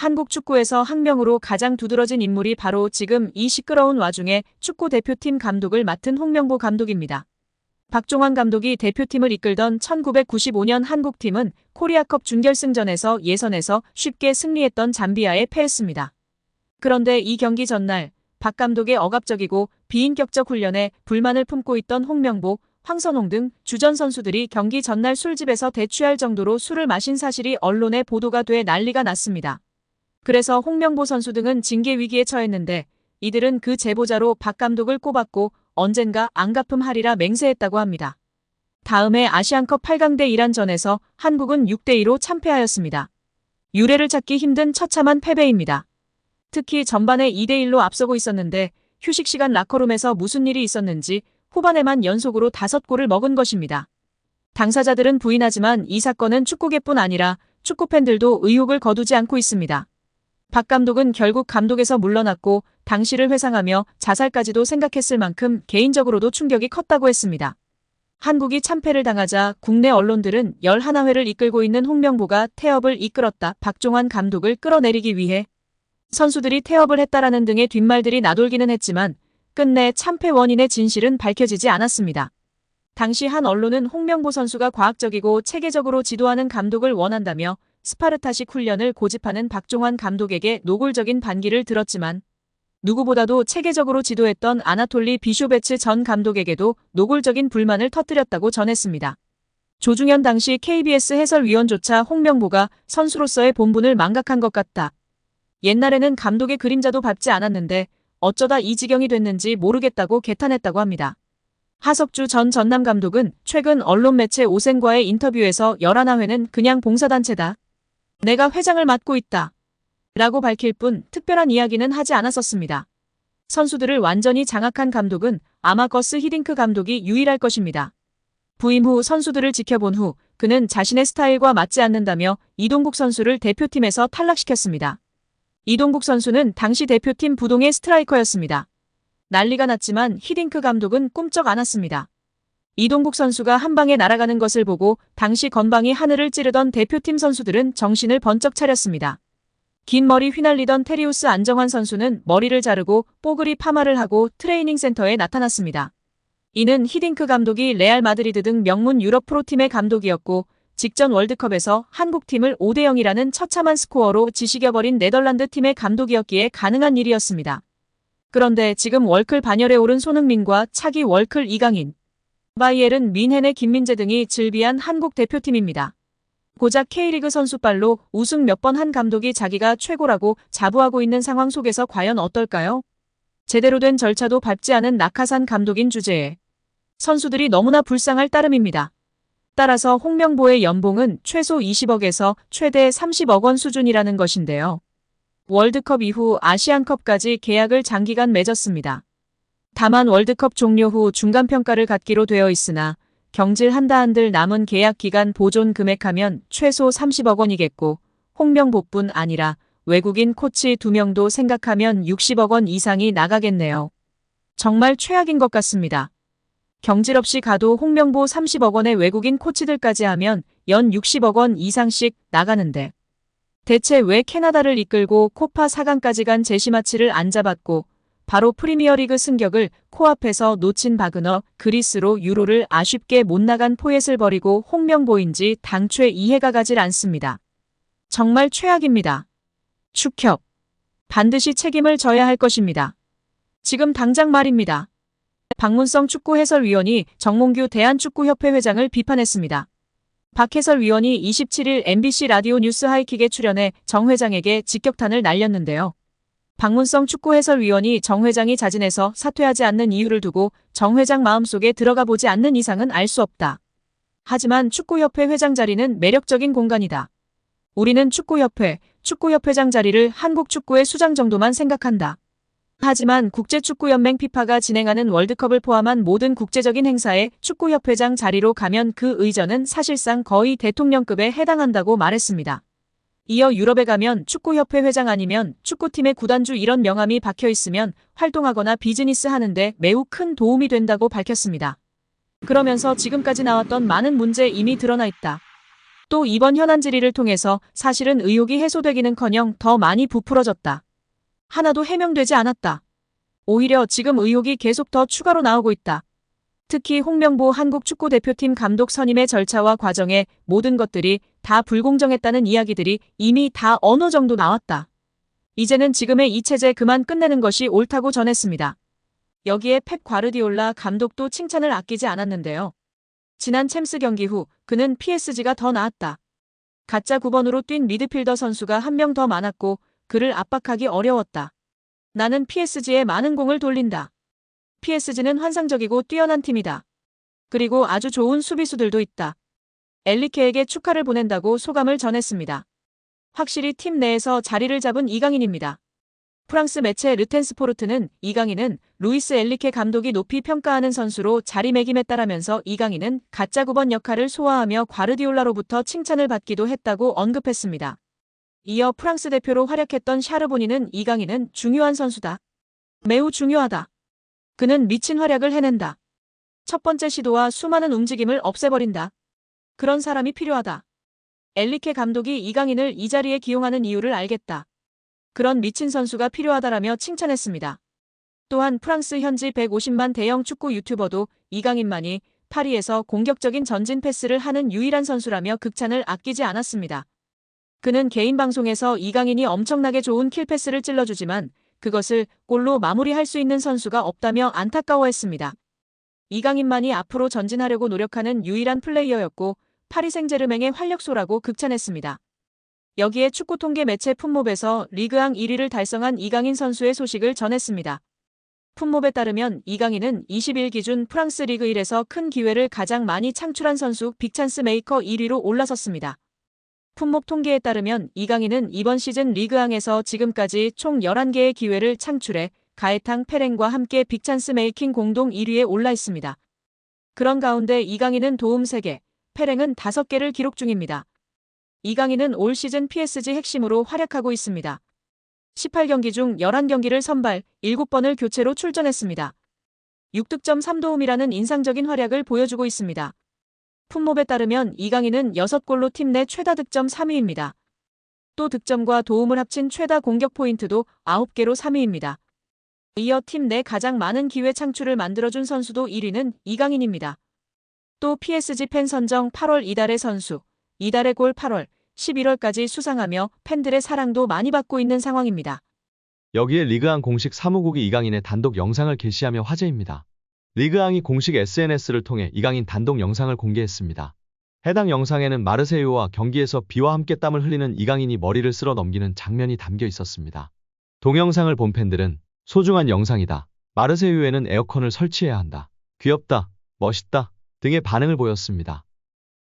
한국 축구에서 학명으로 가장 두드러진 인물이 바로 지금 이 시끄러운 와중에 축구 대표팀 감독을 맡은 홍명보 감독입니다. 박종환 감독이 대표팀을 이끌던 1995년 한국팀은 코리아컵 준결승전에서 예선에서 쉽게 승리했던 잠비아에 패했습니다. 그런데 이 경기 전날 박 감독의 억압적이고 비인격적 훈련에 불만을 품고 있던 홍명보, 황선홍 등 주전 선수들이 경기 전날 술집에서 대취할 정도로 술을 마신 사실이 언론에 보도가 돼 난리가 났습니다. 그래서 홍명보 선수 등은 징계 위기에 처했는데 이들은 그 제보자로 박 감독을 꼽았고 언젠가 안 갚음하리라 맹세했다고 합니다. 다음해 아시안컵 8강대 이란전에서 한국은 6대2로 참패하였습니다. 유례를 찾기 힘든 처참한 패배입니다. 특히 전반에 2대1로 앞서고 있었는데 휴식 시간 라커룸에서 무슨 일이 있었는지 후반에만 연속으로 5골을 먹은 것입니다. 당사자들은 부인하지만 이 사건은 축구계뿐 아니라 축구팬들도 의혹을 거두지 않고 있습니다. 박 감독은 결국 감독에서 물러났고 당시를 회상하며 자살까지도 생각했을 만큼 개인적으로도 충격이 컸다고 했습니다. 한국이 참패를 당하자 국내 언론들은 11회를 이끌고 있는 홍명보가 태업을 이끌었다. 박종환 감독을 끌어내리기 위해 선수들이 태업을 했다라는 등의 뒷말들이 나돌기는 했지만 끝내 참패 원인의 진실은 밝혀지지 않았습니다. 당시 한 언론은 홍명보 선수가 과학적이고 체계적으로 지도하는 감독을 원한다며 스파르타식 훈련을 고집하는 박종환 감독에게 노골적인 반기를 들었지만 누구보다도 체계적으로 지도했던 아나톨리 비쇼베츠 전 감독에게도 노골적인 불만을 터뜨렸다고 전했습니다. 조중현 당시 KBS 해설위원조차 홍명보가 선수로서의 본분을 망각한 것 같다. 옛날에는 감독의 그림자도 밟지 않았는데 어쩌다 이 지경이 됐는지 모르겠다고 개탄했다고 합니다. 하석주 전 전남 감독은 최근 언론 매체 오센과의 인터뷰에서 11회는 그냥 봉사단체다. 내가 회장을 맡고 있다. 라고 밝힐 뿐 특별한 이야기는 하지 않았었습니다. 선수들을 완전히 장악한 감독은 아마 거스 히딩크 감독이 유일할 것입니다. 부임 후 선수들을 지켜본 후 그는 자신의 스타일과 맞지 않는다며 이동국 선수를 대표팀에서 탈락시켰습니다. 이동국 선수는 당시 대표팀 부동의 스트라이커였습니다. 난리가 났지만 히딩크 감독은 꿈쩍 않았습니다. 이동국 선수가 한 방에 날아가는 것을 보고 당시 건방이 하늘을 찌르던 대표팀 선수들은 정신을 번쩍 차렸습니다. 긴 머리 휘날리던 테리우스 안정환 선수는 머리를 자르고 뽀글이 파마를 하고 트레이닝 센터에 나타났습니다. 이는 히딩크 감독이 레알 마드리드 등 명문 유럽 프로팀의 감독이었고 직전 월드컵에서 한국팀을 5대0이라는 처참한 스코어로 지식여버린 네덜란드 팀의 감독이었기에 가능한 일이었습니다. 그런데 지금 월클 반열에 오른 손흥민과 차기 월클 이강인, 바이에른 민헨의 김민재 등이 즐비한 한국 대표팀입니다. 고작 K리그 선수빨로 우승 몇 번 한 감독이 자기가 최고라고 자부하고 있는 상황 속에서 과연 어떨까요? 제대로 된 절차도 밟지 않은 낙하산 감독인 주제에 선수들이 너무나 불쌍할 따름입니다. 따라서 홍명보의 연봉은 최소 20억에서 최대 30억 원 수준이라는 것인데요. 월드컵 이후 아시안컵까지 계약을 장기간 맺었습니다. 다만 월드컵 종료 후 중간평가를 갖기로 되어 있으나 경질한다 한들 남은 계약 기간 보존 금액하면 최소 30억 원이겠고 홍명보뿐 아니라 외국인 코치 2명도 생각하면 60억 원 이상이 나가겠네요. 정말 최악인 것 같습니다. 경질 없이 가도 홍명보 30억 원의 외국인 코치들까지 하면 연 60억 원 이상씩 나가는데 대체 왜 캐나다를 이끌고 코파 4강까지 간 제시마치를 안 잡았고 바로 프리미어리그 승격을 코앞에서 놓친 바그너 그리스로 유로를 아쉽게 못 나간 포엣을 버리고 홍명보인지 당최 이해가 가질 않습니다. 정말 최악입니다. 축협. 반드시 책임을 져야 할 것입니다. 지금 당장 말입니다. 박문성 축구해설위원이 정몽규 대한축구협회 회장을 비판했습니다. 박 해설위원이 27일 MBC 라디오 뉴스 하이킥에 출연해 정 회장에게 직격탄을 날렸는데요. 박문성 축구해설위원이 정 회장이 자진해서 사퇴하지 않는 이유를 두고 정 회장 마음속에 들어가 보지 않는 이상은 알 수 없다. 하지만 축구협회 회장 자리는 매력적인 공간이다. 우리는 축구협회장 자리를 한국 축구의 수장 정도만 생각한다. 하지만 국제축구연맹 피파가 진행하는 월드컵을 포함한 모든 국제적인 행사에 축구협회장 자리로 가면 그 의전은 사실상 거의 대통령급에 해당한다고 말했습니다. 이어 유럽에 가면 축구협회 회장 아니면 축구팀의 구단주 이런 명함이 박혀있으면 활동하거나 비즈니스 하는데 매우 큰 도움이 된다고 밝혔습니다. 그러면서 지금까지 나왔던 많은 문제 이미 드러나 있다. 또 이번 현안 질의를 통해서 사실은 의혹이 해소되기는커녕 더 많이 부풀어졌다. 하나도 해명되지 않았다. 오히려 지금 의혹이 계속 더 추가로 나오고 있다. 특히 홍명보 한국축구대표팀 감독 선임의 절차와 과정에 모든 것들이 다 불공정했다는 이야기들이 이미 다 어느 정도 나왔다. 이제는 지금의 이 체제 그만 끝내는 것이 옳다고 전했습니다. 여기에 펩 과르디올라 감독도 칭찬을 아끼지 않았는데요. 지난 챔스 경기 후 그는 PSG가 더 나았다. 가짜 9번으로 뛴 미드필더 선수가 한 명 더 많았고 그를 압박하기 어려웠다. 나는 PSG에 많은 공을 돌린다. PSG는 환상적이고 뛰어난 팀이다. 그리고 아주 좋은 수비수들도 있다. 엘리케에게 축하를 보낸다고 소감을 전했습니다. 확실히 팀 내에서 자리를 잡은 이강인입니다. 프랑스 매체 르텐스포르트는 이강인은 루이스 엘리케 감독이 높이 평가하는 선수로 자리매김했다라면서 이강인은 가짜 9번 역할을 소화하며 과르디올라로부터 칭찬을 받기도 했다고 언급했습니다. 이어 프랑스 대표로 활약했던 샤르보니는 이강인은 중요한 선수다. 매우 중요하다. 그는 미친 활약을 해낸다. 첫 번째 시도와 수많은 움직임을 없애버린다. 그런 사람이 필요하다. 엘리케 감독이 이강인을 이 자리에 기용하는 이유를 알겠다. 그런 미친 선수가 필요하다라며 칭찬했습니다. 또한 프랑스 현지 150만 대형 축구 유튜버도 이강인만이 파리에서 공격적인 전진 패스를 하는 유일한 선수라며 극찬을 아끼지 않았습니다. 그는 개인 방송에서 이강인이 엄청나게 좋은 킬패스를 찔러주지만 그것을 골로 마무리할 수 있는 선수가 없다며 안타까워했습니다. 이강인만이 앞으로 전진하려고 노력하는 유일한 플레이어였고 파리 생제르맹의 활력소라고 극찬했습니다. 여기에 축구 통계 매체 풋몹에서 리그앙 1위를 달성한 이강인 선수의 소식을 전했습니다. 풋몹에 따르면 이강인은 20일 기준 프랑스 리그 1에서 큰 기회를 가장 많이 창출한 선수 빅찬스 메이커 1위로 올라섰습니다. 풋몹 통계에 따르면 이강인은 이번 시즌 리그앙에서 지금까지 총 11개의 기회를 창출해 가에탕 페랭과 함께 빅찬스 메이킹 공동 1위에 올라 있습니다. 그런 가운데 이강인은 도움 3개, 페랭은 5개를 기록 중입니다. 이강인은 올 시즌 PSG 핵심으로 활약하고 있습니다. 18경기 중 11경기를 선발, 7번을 교체로 출전했습니다. 6득점 3도움이라는 인상적인 활약을 보여주고 있습니다. 풋몹에 따르면 이강인은 6골로 팀 내 최다 득점 3위입니다. 또 득점과 도움을 합친 최다 공격 포인트도 9개로 3위입니다. 이어 팀 내 가장 많은 기회 창출을 만들어준 선수도 1위는 이강인입니다. 또 PSG 팬 선정 8월 이달의 선수, 이달의 골 8월, 11월까지 수상하며 팬들의 사랑도 많이 받고 있는 상황입니다. 여기에 리그앙 공식 사무국이 이강인의 단독 영상을 게시하며 화제입니다. 리그앙이 공식 SNS를 통해 이강인 단독 영상을 공개했습니다. 해당 영상에는 마르세유와 경기에서 비와 함께 땀을 흘리는 이강인이 머리를 쓸어 넘기는 장면이 담겨 있었습니다. 동영상을 본 팬들은 소중한 영상이다. 마르세유에는 에어컨을 설치해야 한다. 귀엽다. 멋있다. 등의 반응을 보였습니다.